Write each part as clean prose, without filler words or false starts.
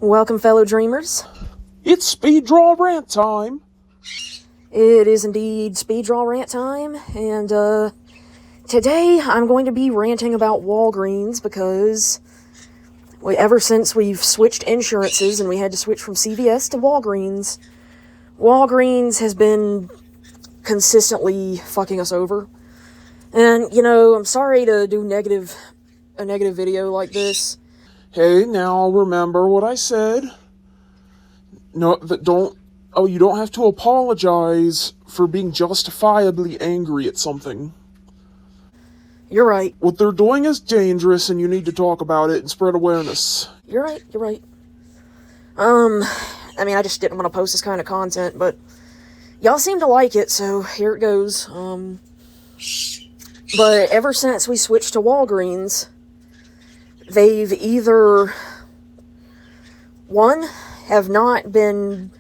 Welcome, fellow dreamers. It's speed draw rant time. It is indeed speed draw rant time, and today I'm going to be ranting about Walgreens because ever since we've switched insurances and we had to switch from CVS to Walgreens, Walgreens has been consistently fucking us over. And, I'm sorry to do a negative video like this. Hey, now remember what I said. No, you don't have to apologize for being justifiably angry at something. You're right. What they're doing is dangerous and you need to talk about it and spread awareness. You're right. I just didn't want to post this kind of content, but y'all seem to like it, so here it goes. But ever since we switched to Walgreens, they've either, one, have not filled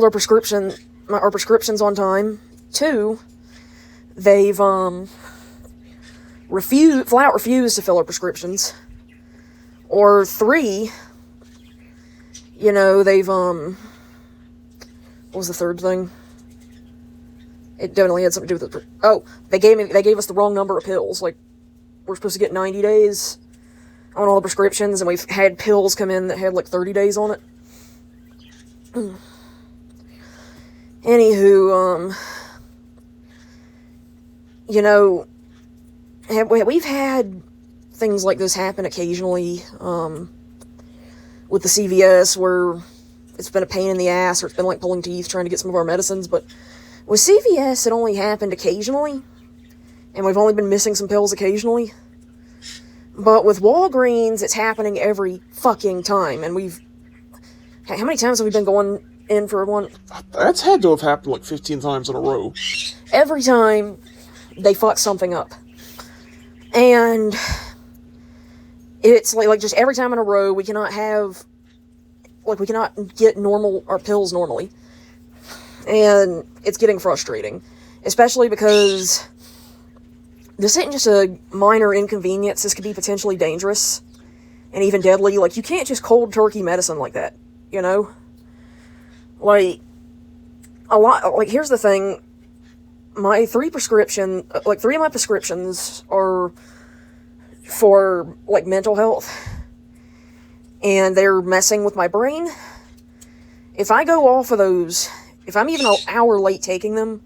our prescriptions on time. Two, they've flat out refused to fill our prescriptions. Or three, they've what was the third thing? It definitely had something to do with it. They gave us the wrong number of pills. Like, we're supposed to get 90 days on all the prescriptions, and we've had pills come in that had like 30 days on it. Anywho, we've had things like this happen occasionally, with the CVS, where it's been a pain in the ass, or it's been like pulling teeth trying to get some of our medicines, but with CVS, it only happened occasionally, and we've only been missing some pills occasionally. But with Walgreens, it's happening every fucking time, and how many times have we been going in for one? That's had to have happened like 15 times in a row. Every time, they fuck something up. And it's like just every time in a row, we cannot get our pills normally. And it's getting frustrating, especially because this isn't just a minor inconvenience. This could be potentially dangerous and even deadly. Like, you can't just cold turkey medicine like that, Like, here's the thing. Three of my prescriptions are for, mental health. And they're messing with my brain. If I go off of those, if I'm even an hour late taking them,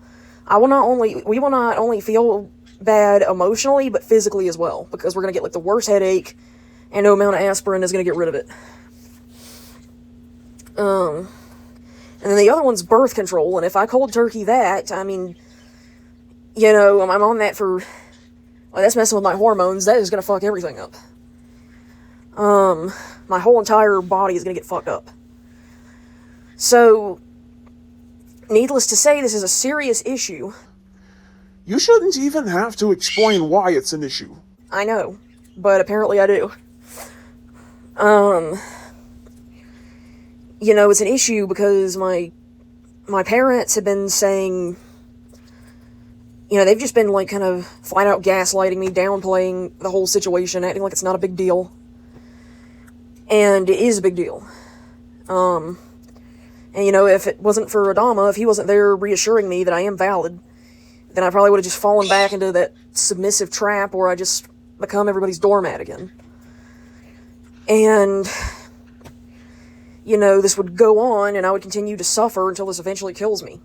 we will not only feel bad emotionally, but physically as well, because we're going to get, the worst headache, and no amount of aspirin is going to get rid of it. And then the other one's birth control, and if I cold turkey that, I'm on that for, that's messing with my hormones. That is going to fuck everything up. My whole entire body is going to get fucked up. So, needless to say, this is a serious issue. You shouldn't even have to explain why it's an issue. I know, but apparently I do. It's an issue because my parents have been saying, they've just been, kind of flat out gaslighting me, downplaying the whole situation, acting like it's not a big deal. And it is a big deal. And, if it wasn't for Adama, if he wasn't there reassuring me that I am valid, then I probably would have just fallen back into that submissive trap where I just become everybody's doormat again. And, this would go on, and I would continue to suffer until this eventually kills me.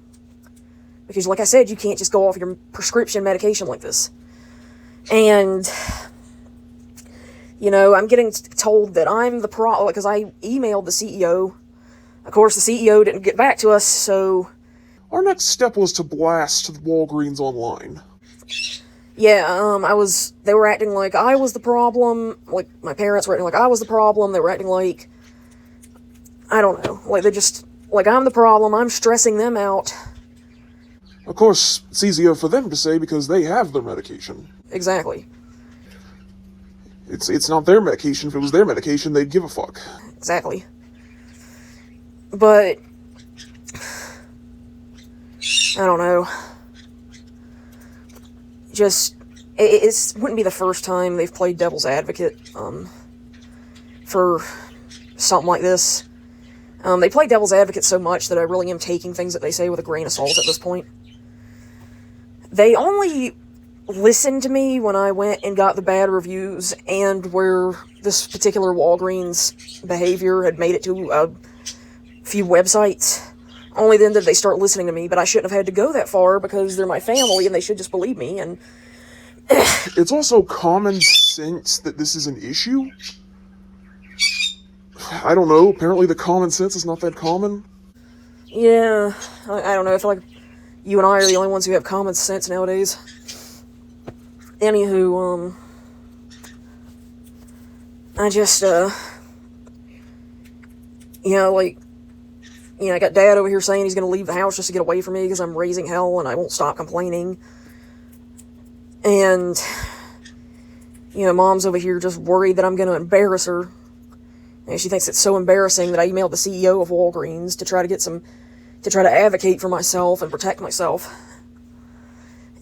Because, like I said, you can't just go off your prescription medication like this. And, I'm getting told that I'm the problem, because I emailed the CEO. Of course, the CEO didn't get back to us, so our next step was to blast Walgreens online. Yeah, they were acting like I was the problem. Like, my parents were acting like I was the problem. They were acting like, I don't know, they're just, I'm the problem. I'm stressing them out. Of course, it's easier for them to say because they have their medication. Exactly. It's not their medication. If it was their medication, they'd give a fuck. Exactly. But I don't know. Just, it wouldn't be the first time they've played devil's advocate, for something like this. They play devil's advocate so much that I really am taking things that they say with a grain of salt at this point. They only listened to me when I went and got the bad reviews and where this particular Walgreens behavior had made it to a few websites. Only then did they start listening to me, but I shouldn't have had to go that far because they're my family and they should just believe me. And It's also common sense that this is an issue. I don't know, apparently the common sense is not that common. yeah, I don't know, I feel like you and I are the only ones who have common sense nowadays. Anywho, I just, I got Dad over here saying he's going to leave the house just to get away from me because I'm raising hell and I won't stop complaining. And, Mom's over here just worried that I'm going to embarrass her. And she thinks it's so embarrassing that I emailed the CEO of Walgreens to try to advocate for myself and protect myself.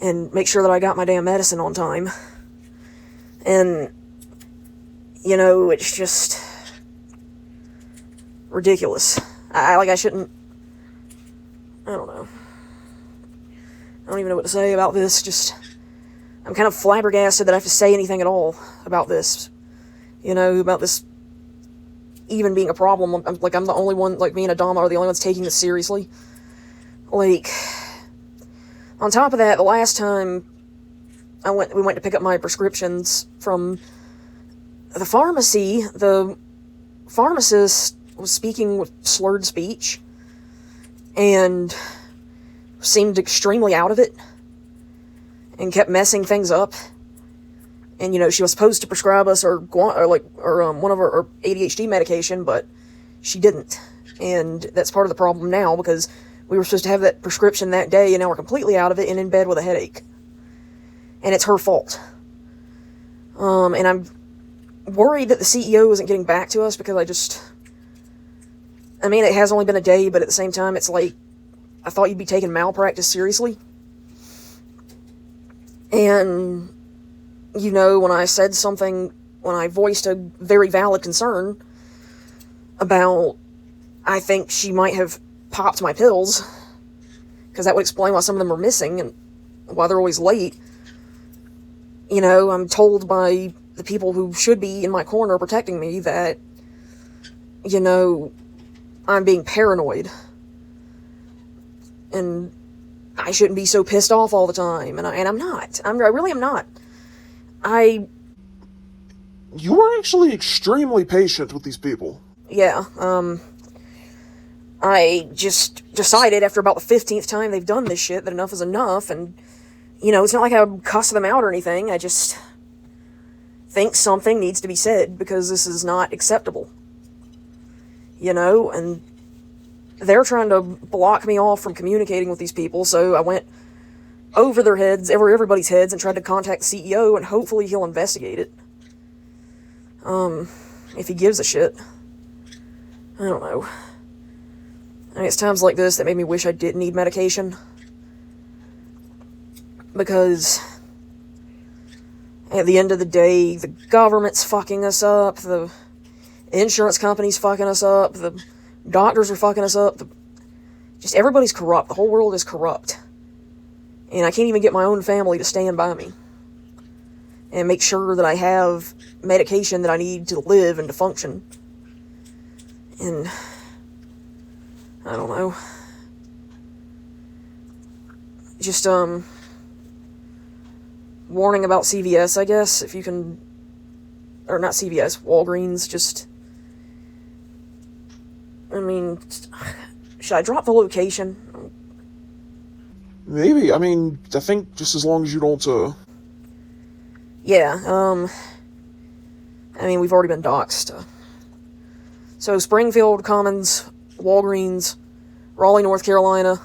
And make sure that I got my damn medicine on time. And, it's just ridiculous. I don't know. I don't even know what to say about this. I'm kind of flabbergasted that I have to say anything at all about this. About this even being a problem. I'm the only one, me and Adama are the only ones taking this seriously. On top of that, the last time we went to pick up my prescriptions from the pharmacy, the pharmacist was speaking with slurred speech and seemed extremely out of it and kept messing things up. And, she was supposed to prescribe us one of our ADHD medication, but she didn't. And that's part of the problem now, because we were supposed to have that prescription that day, and now we're completely out of it and in bed with a headache. And it's her fault. And I'm worried that the CEO isn't getting back to us, because it has only been a day, but at the same time, it's like, I thought you'd be taking malpractice seriously. And, when I voiced a very valid concern about, I think she might have popped my pills, because that would explain why some of them are missing, and why they're always late. I'm told by the people who should be in my corner protecting me that, I'm being paranoid. And I shouldn't be so pissed off all the time. And I'm not. I really am not. You are actually extremely patient with these people. Yeah, I just decided after about the 15th time they've done this shit that enough is enough, and, it's not like I cuss them out or anything. I just think something needs to be said, because this is not acceptable. And they're trying to block me off from communicating with these people, so I went over their heads, everybody's heads, and tried to contact the CEO, and hopefully he'll investigate it. If he gives a shit. I don't know. It's times like this that made me wish I didn't need medication. Because at the end of the day, the government's fucking us up, the insurance company's fucking us up, the doctors are fucking us up, just everybody's corrupt. The whole world is corrupt. And I can't even get my own family to stand by me and make sure that I have medication that I need to live and to function. And I don't know. Just, warning about CVS, I guess, if you can, or not CVS, Walgreens, should I drop the location? Maybe, I think just as long as you don't, Yeah, we've already been doxxed. So, Springfield, Commons, Walgreens, Raleigh, North Carolina.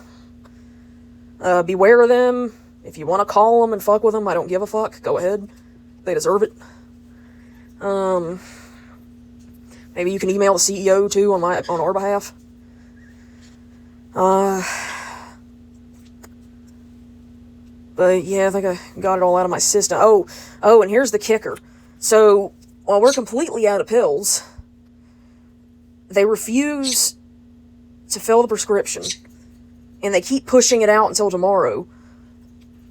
Beware of them. If you want to call them and fuck with them, I don't give a fuck. Go ahead. They deserve it. Maybe you can email the CEO, too, on our behalf. But, yeah, I think I got it all out of my system. Oh, and here's the kicker. So, while we're completely out of pills, they refuse to fill the prescription, and they keep pushing it out until tomorrow.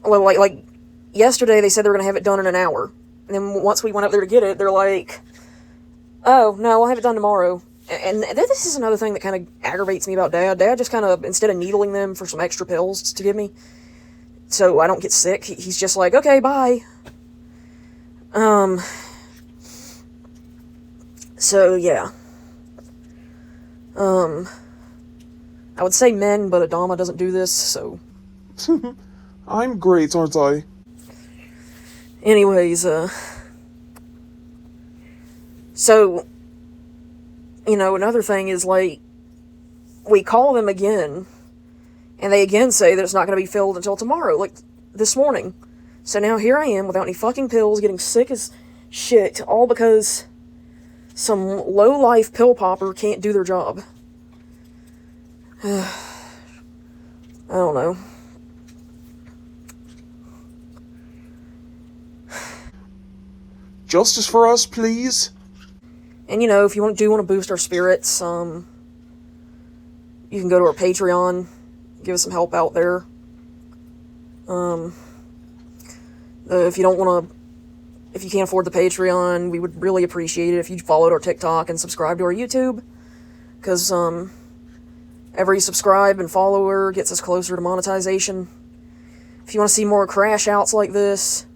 Like yesterday, they said they were going to have it done in an hour. And then once we went up there to get it, they're like, oh, no, we'll have it done tomorrow. And this is another thing that kind of aggravates me about Dad. Dad just kind of, instead of needling them for some extra pills to give me, so I don't get sick, he's just like, okay, bye. So, yeah. I would say men, but Adama doesn't do this, so... I'm great, aren't I? Anyways, so, you know, another thing is, like, we call them again, and they again say that it's not going to be filled until tomorrow, like, this morning. So now here I am, without any fucking pills, getting sick as shit, all because some low-life pill popper can't do their job. I don't know. Justice for us, please. And, you know, if you want to boost our spirits, you can go to our Patreon, give us some help out there. If you don't want to, if you can't afford the Patreon, we would really appreciate it if you followed our TikTok and subscribe to our YouTube, because, every subscribe and follower gets us closer to monetization. If you want to see more crash outs like this,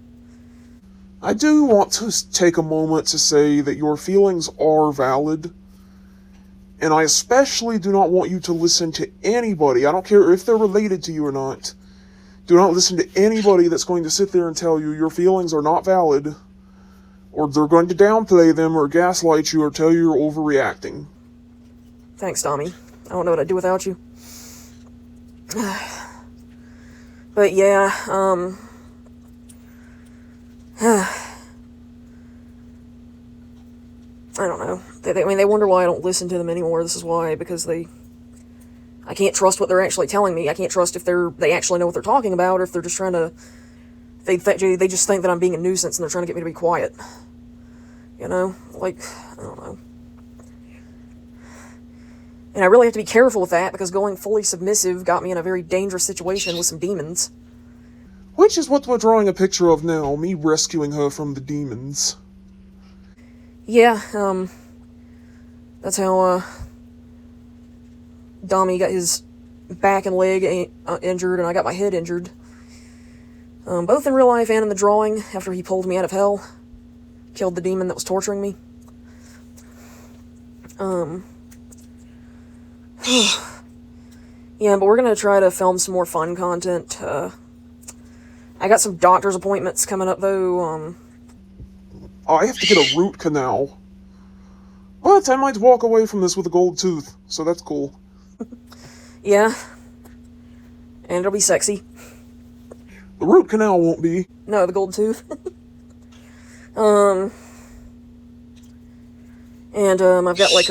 I do want to take a moment to say that your feelings are valid, and I especially do not want you to listen to anybody, I don't care if they're related to you or not, do not listen to anybody that's going to sit there and tell you your feelings are not valid, or they're going to downplay them or gaslight you or tell you you're overreacting. Thanks, Tommy. I don't know what I'd do without you. But yeah, I don't know. They wonder why I don't listen to them anymore. This is why, because I can't trust what they're actually telling me. I can't trust if they actually know what they're talking about, or if they're just trying to, they just think that I'm being a nuisance and they're trying to get me to be quiet. You know? Like, I don't know. And I really have to be careful with that, because going fully submissive got me in a very dangerous situation with some demons. Which is what we're drawing a picture of now, me rescuing her from the demons. Yeah, that's how, Dommy got his back and leg injured, and I got my head injured. Both in real life and in the drawing, after he pulled me out of hell. Killed the demon that was torturing me. Yeah, but we're gonna try to film some more fun content. I got some doctor's appointments coming up, though. I have to get a root canal. But I might walk away from this with a gold tooth, so that's cool. Yeah. And it'll be sexy. The root canal won't be. No, the gold tooth. And, I've got, like,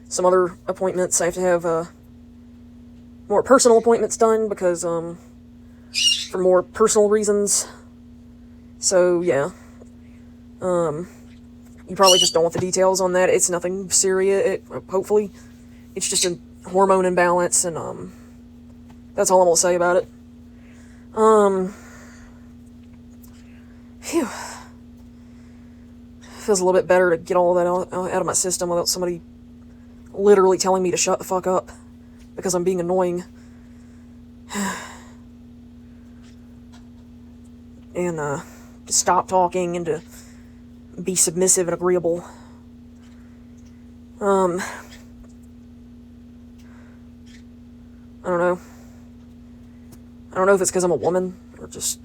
some other appointments. I have to have, more personal appointments done, because, for more personal reasons. So, yeah. You probably just don't want the details on that. It's nothing serious, hopefully. It's just a hormone imbalance, and, that's all I'm gonna say about it. Phew. Feels a little bit better to get all that out of my system without somebody literally telling me to shut the fuck up because I'm being annoying. And, to stop talking and to be submissive and agreeable. I don't know. I don't know if it's because I'm a woman, or just,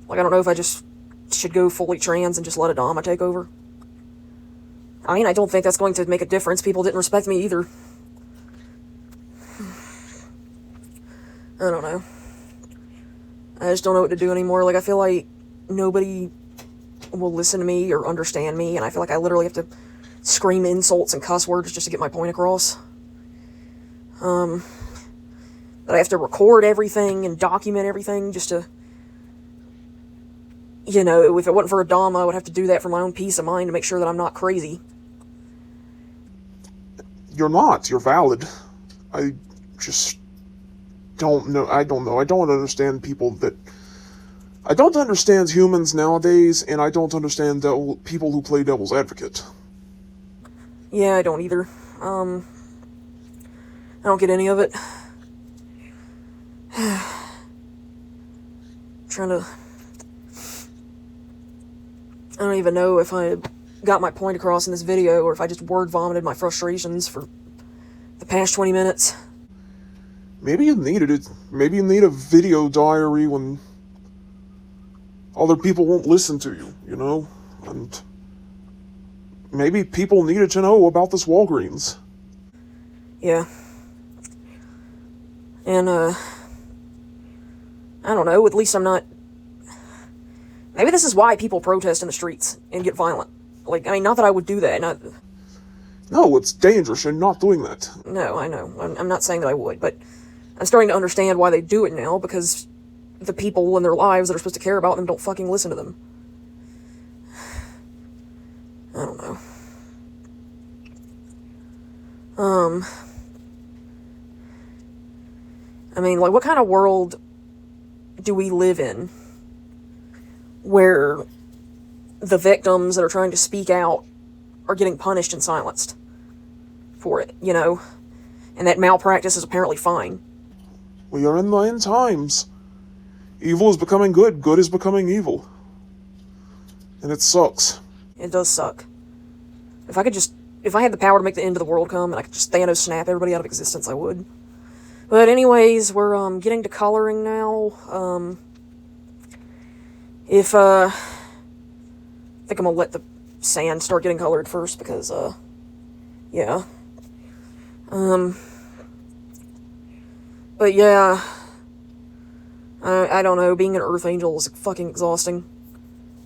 like, I don't know if I just should go fully trans and just let Adama take over. I mean, I don't think that's going to make a difference. People didn't respect me either. I don't know. I just don't know what to do anymore. Like, I feel like nobody will listen to me or understand me, and I feel like I literally have to scream insults and cuss words just to get my point across. That I have to record everything and document everything just to, you know, if it wasn't for Adama, I would have to do that for my own peace of mind to make sure that I'm not crazy. You're not. You're valid. I just don't know. I don't know. I don't understand people that... I don't understand humans nowadays, and I don't understand people who play devil's advocate. Yeah, I don't either. I don't get any of it. Trying to... I don't even know if I got my point across in this video, or if I just word vomited my frustrations for the past 20 minutes. Maybe you needed it. Maybe you need a video diary when other people won't listen to you, you know? And maybe people needed to know about this Walgreens. Yeah. And, I don't know, at least I'm not... Maybe this is why people protest in the streets and get violent. Like, I mean, not that I would do that, not... No, it's dangerous. You're not doing that. No, I know. I'm not saying that I would, but I'm starting to understand why they do it now, because the people in their lives that are supposed to care about them don't fucking listen to them. I don't know. I mean, like, what kind of world do we live in where the victims that are trying to speak out are getting punished and silenced for it, you know? And that malpractice is apparently fine. We are in the end times. Evil is becoming good. Good is becoming evil. And it sucks. It does suck. If I had the power to make the end of the world come and I could just Thanos snap everybody out of existence, I would. But anyways, we're getting to coloring now. I think I'm gonna let the sand start getting colored first because, yeah. But yeah, I don't know, being an Earth Angel is fucking exhausting.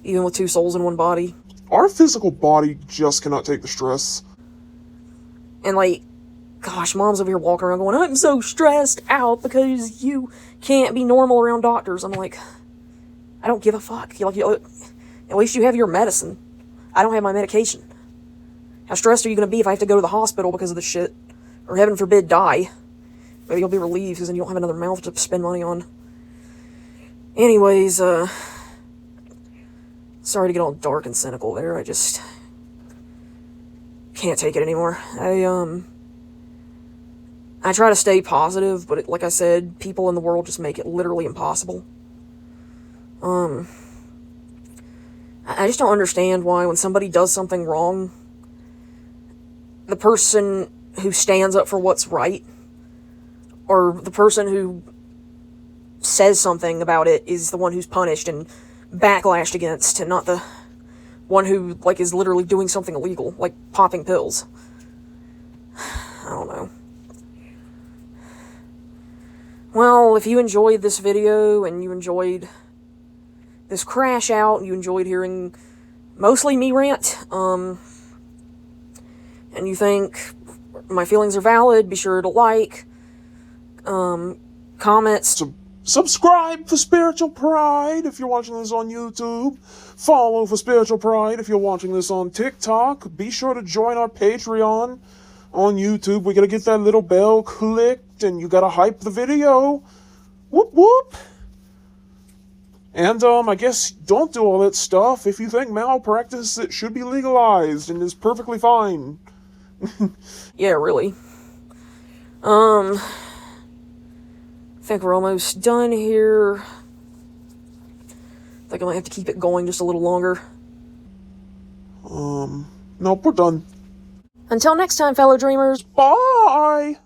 Even with two souls in one body. Our physical body just cannot take the stress. And like, gosh, Mom's over here walking around going, I'm so stressed out because you can't be normal around doctors. I'm like, I don't give a fuck. At least you have your medicine. I don't have my medication. How stressed are you going to be if I have to go to the hospital because of this shit? Or heaven forbid, die. Maybe you'll be relieved because then you don't have another mouth to spend money on. Anyways, sorry to get all dark and cynical there. I just can't take it anymore. I try to stay positive, but like I said, people in the world just make it literally impossible. I just don't understand why when somebody does something wrong, the person who stands up for what's right, or the person who says something about it is the one who's punished and backlashed against, and not the one who, like, is literally doing something illegal, like popping pills. I don't know. Well, if you enjoyed this video, and you enjoyed this crash out, and you enjoyed hearing mostly me rant, and you think my feelings are valid, be sure to like, comment, Subscribe for Spiritual Pride if you're watching this on YouTube. Follow for Spiritual Pride if you're watching this on TikTok. Be sure to join our Patreon on YouTube. We gotta get that little bell clicked, and you gotta hype the video. Whoop whoop. And, I guess don't do all that stuff if you think malpractice it should be legalized and is perfectly fine. Yeah, really. I think we're almost done here. I think I might have to keep it going just a little longer. Nope, we're done. Until next time, fellow dreamers. Bye!